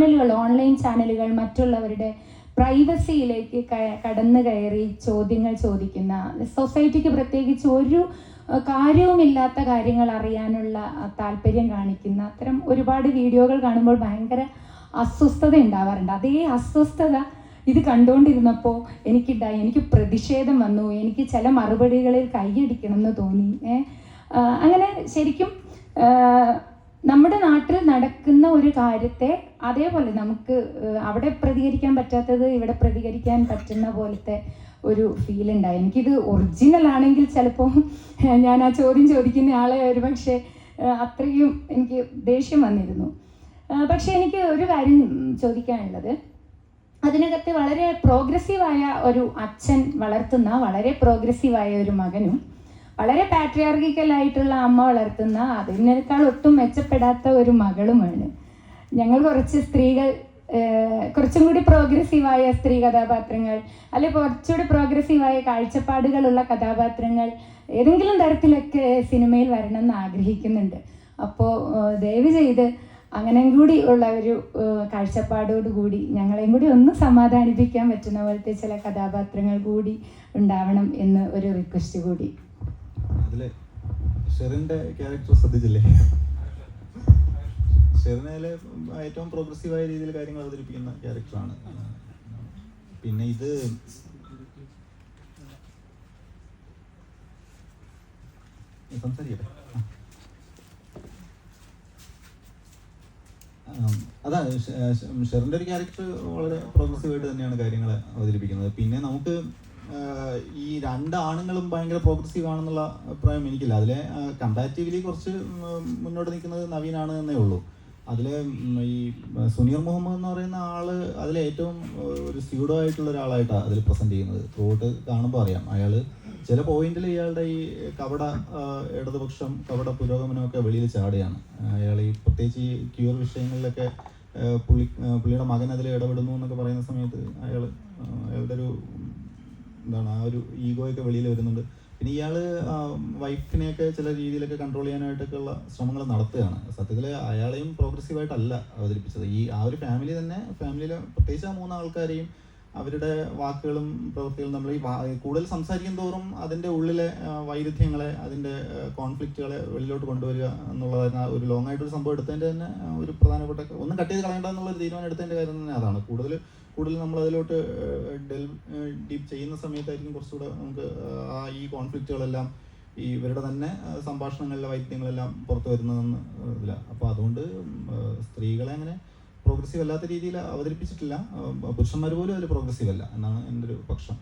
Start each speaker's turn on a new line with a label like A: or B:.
A: ചാനലുകൾ, ഓൺലൈൻ ചാനലുകൾ മറ്റുള്ളവരുടെ പ്രൈവസിയിലേക്ക് കടന്നു കയറി ചോദ്യങ്ങൾ ചോദിക്കുന്ന, സൊസൈറ്റിക്ക് പ്രത്യേകിച്ച് ഒരു കാര്യവുമില്ലാത്ത കാര്യങ്ങൾ അറിയാനുള്ള താല്പര്യം കാണിക്കുന്ന അത്തരം ഒരുപാട് വീഡിയോകൾ കാണുമ്പോൾ ഭയങ്കര അസ്വസ്ഥത ഉണ്ടാവാറുണ്ട്. അതേ അസ്വസ്ഥത ഇത് കണ്ടുകൊണ്ടിരുന്നപ്പോൾ എനിക്കുണ്ടായി. എനിക്ക് പ്രതിഷേധം വന്നു. എനിക്ക് ചില മറുപടികളിൽ കൈയടിക്കണം എന്ന് തോന്നി. അങ്ങനെ ശരിക്കും നമ്മുടെ നാട്ടിൽ നടക്കുന്ന ഒരു കാര്യത്തെ അതേപോലെ നമുക്ക് അവിടെ പ്രതികരിക്കാൻ പറ്റാത്തത് ഇവിടെ പ്രതികരിക്കാൻ പറ്റുന്ന പോലത്തെ ഒരു ഫീൽ ഉണ്ടായി. എനിക്കിത് ഒറിജിനൽ ആണെങ്കിൽ ചിലപ്പോൾ ഞാൻ ആ ചോദ്യം ചോദിക്കുന്ന ആളെ ഒരുപക്ഷെ അത്രയും എനിക്ക് ദേഷ്യം വന്നിരുന്നു. പക്ഷെ എനിക്ക് ഒരു കാര്യം ചോദിക്കാനുള്ളത്, അതിനകത്ത് വളരെ പ്രോഗ്രസീവായ ഒരു അച്ഛൻ വളർത്തുന്ന വളരെ പ്രോഗ്രസീവായ ഒരു മകനും വളരെ പാട്രിയാർക്കിക്കലായിട്ടുള്ള അമ്മ വളർത്തുന്ന അതിനേക്കാൾ ഒട്ടും മെച്ചപ്പെടാത്ത ഒരു മകളുമാണ്. ഞങ്ങൾ കുറച്ച് സ്ത്രീകൾ, കുറച്ചും കൂടി പ്രോഗ്രസീവായ സ്ത്രീ കഥാപാത്രങ്ങൾ, അല്ലെങ്കിൽ കുറച്ചുകൂടി പ്രോഗ്രസീവായ കാഴ്ചപ്പാടുകളുള്ള കഥാപാത്രങ്ങൾ ഏതെങ്കിലും തരത്തിലൊക്കെ സിനിമയിൽ വരണം എന്ന് ആഗ്രഹിക്കുന്നുണ്ട്. അപ്പോൾ ദയവ് ചെയ്ത് അങ്ങനെ കൂടി ഉള്ള ഒരു കാഴ്ചപ്പാടോടുകൂടി ഞങ്ങളെയും കൂടി ഒന്ന് സമാധാനിപ്പിക്കാൻ പറ്റുന്ന പോലത്തെ ചില കഥാപാത്രങ്ങൾ കൂടി ഉണ്ടാവണം എന്ന് ഒരു റിക്വസ്റ്റ് കൂടി.
B: അതിലെ ഷെറിന്റെ ക്യാരക്ടർ ശ്രദ്ധിച്ചില്ലേ? ഷെറിനയിലെ ഏറ്റവും പ്രോഗ്രസീവായ രീതിയിൽ കാര്യങ്ങൾ അവതരിപ്പിക്കുന്ന ക്യാരക്ടറാണ്. പിന്നെ ഇത് സംസാരിക്കട്ടെ. അതാണ് ഷെറിന്റെ ഒരു ക്യാരക്ടർ വളരെ പ്രോഗ്രസീവായിട്ട് തന്നെയാണ് കാര്യങ്ങൾ അവതരിപ്പിക്കുന്നത്. പിന്നെ നമുക്ക് ഈ രണ്ട് ആണുങ്ങളും ഭയങ്കര പ്രോഗ്രസീവ് ആണെന്നുള്ള അഭിപ്രായം എനിക്കില്ല. അതിലെ കമ്പാരിറ്റീവ്ലി കുറച്ച് മുന്നോട്ട് നിൽക്കുന്നത് നവീനാണ് എന്നേ ഉള്ളൂ. അതിലെ ഈ സുനീർ മുഹമ്മദ് എന്ന് പറയുന്ന ആള് അതിലെ ഏറ്റവും ഒരു സ്യൂഡോ ആയിട്ടുള്ള ഒരാളായിട്ടാണ് അതിൽ പ്രസന്റ് ചെയ്യുന്നത്. ത്രൂട്ട് കാണുമ്പോൾ അറിയാം അയാൾ ചില പോയിന്റിൽ ഇയാളുടെ ഈ കപട ഇടതുപക്ഷം, കപട പുരോഗമനമൊക്കെ വെളിയിൽ ചാടുകയാണ്. അയാൾ ഈ പ്രത്യേകിച്ച് ഈ ക്യൂർ വിഷയങ്ങളിലൊക്കെ പുള്ളിയുടെ മകൻ അതിൽ ഇടപെടുന്നു എന്നൊക്കെ പറയുന്ന സമയത്ത് അയാളുടെ ഒരു എന്താണ് ആ ഒരു ഈഗോയൊക്കെ വെളിയിൽ വരുന്നുണ്ട്. പിന്നെ ഇയാൾ വൈഫിനെയൊക്കെ ചില രീതിയിലൊക്കെ കൺട്രോൾ ചെയ്യാനായിട്ടൊക്കെ ഉള്ള ശ്രമങ്ങൾ നടത്തുകയാണ്. സത്യത്തിൽ അയാളെയും പ്രോഗ്രസീവായിട്ടല്ല അവതരിപ്പിച്ചത്. ആ ഒരു ഫാമിലി തന്നെ, ഫാമിലിയിലെ പ്രത്യേകിച്ച് ആ 3 ആൾക്കാരെയും അവരുടെ വാക്കുകളും പ്രവൃത്തികളും നമ്മൾ ഈ കൂടുതൽ സംസാരിക്കും തോറും അതിൻ്റെ ഉള്ളിലെ വൈരുദ്ധ്യങ്ങളെ, അതിൻ്റെ കോൺഫ്ലിക്റ്റുകളെ വെളിയിലോട്ട് കൊണ്ടുവരിക എന്നുള്ളതായിരുന്നു. ഒരു ലോങ് ആയിട്ടൊരു സംഭവം എടുത്തതിൻ്റെ തന്നെ ഒരു പ്രധാനപ്പെട്ട, ഒന്നും കട്ട് ചെയ്ത് കളയേണ്ട എന്നുള്ളൊരു തീരുമാനം എടുത്തതിൻ്റെ കാര്യം തന്നെ അതാണ്. കൂടുതൽ നമ്മൾ അതിലോട്ട് ഡീപ്പ് ചെയ്യുന്ന സമയത്തായിരിക്കും കുറച്ചുകൂടെ നമുക്ക് ഈ കോൺഫ്ലിക്റ്റുകളെല്ലാം ഈ ഇവരുടെ തന്നെ സംഭാഷണങ്ങളിലെ വൈദ്യങ്ങളെല്ലാം പുറത്തു വരുന്നതെന്ന് ഇല്ല. അപ്പോൾ അതുകൊണ്ട് സ്ത്രീകളെ അങ്ങനെ പ്രോഗ്രസീവ് അല്ലാത്ത രീതിയിൽ അവതരിപ്പിച്ചിട്ടില്ല. പുരുഷന്മാർ പോലും അതിൽ പ്രോഗ്രസീവ് അല്ല എന്നാണ് എൻ്റെ ഒരു പക്ഷം.